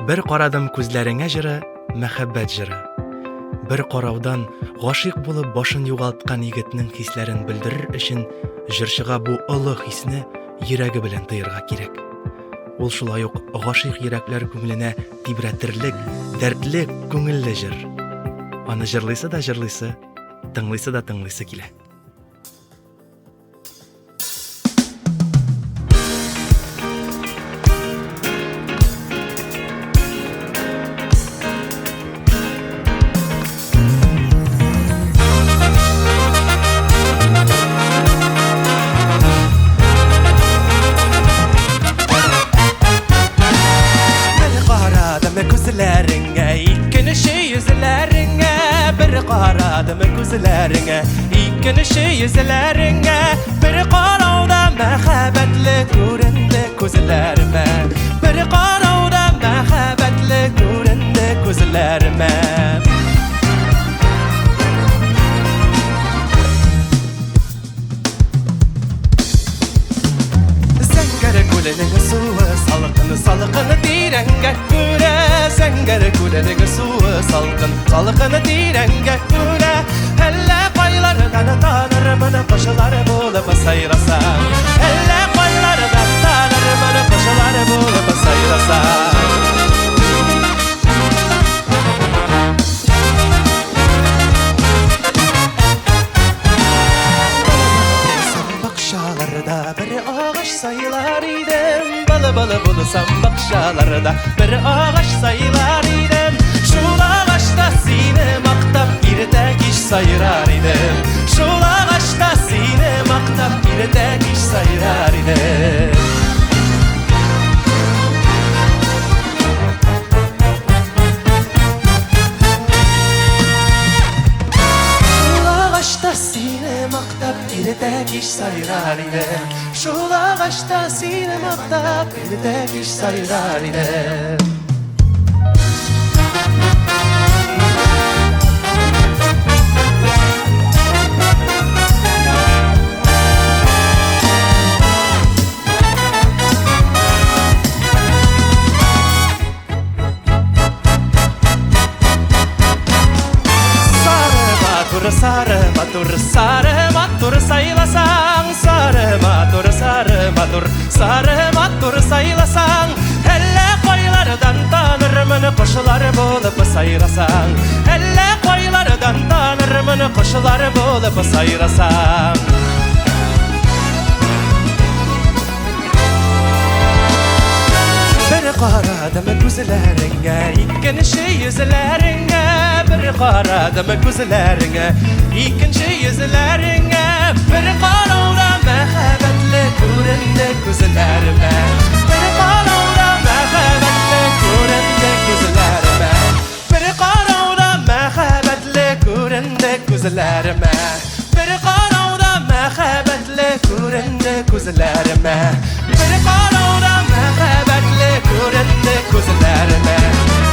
Bir qaradım күзләреңә җыры, мәхәббәт җыры. Bir караудан гашыйк булып башын югалткан егетнең хисләрен белдерер өчен җырчыга бу олы хисне йөрәге белән тоярга кирәк. Ул шулай ук гашыйк йөрәкләр күңеленә тибрәтерлек, дәртле күңелле җыр. Аны җырлыйсы да җырлыйсы, тыңлыйсы да тыңлыйсы килә. Gözlerine İkinci yüzlerine bir qarauda məxəbətli göründü gözlərimə Bir qarauda məxəbətli göründü gözlərimə Zəngər gülünün suyu salqını dirəngə görə Zəngər gülünün suyu salqını dirəngə görə Hələ qaylardan tanırmını qoşular bulub sayrasam Hələ qaylardan tanırmını qoşular bulub sayrasam Bakşalarda bir ağaç sayılar idim Balı bulusam bakşalarda bir ağaç sayılar idim Şul ağaçta seni maqtab bir tek iş sayırar idim Şul ağaçta seni maqtab bir tek iş sayırar idim Şul ağaçta seni maqtab bir tek iş sayırar idim Şul ağaçta seni maqtab bir tek iş sayırar idim Sarı matur sayılasan Sarı matur sayılasan Hələ qoylardan tanırmını qoşular bulub sayılasan Hələ qoylardan tanırmını qoşular bulub sayılasan Bir qaradım gözlərinə İkinci yüzlərinə Bir qaradım gözlərinə İkinci yüzlərinə Bir qarauda məxəbətli göründü gözlərimə Bir qarauda məxəbətli göründü gözlərimə Bir qarauda məxəbətli göründü gözlərimə Bir qarauda məxəbətli göründü gözlərimə Bir qarauda məxəbətli göründü gözlərimə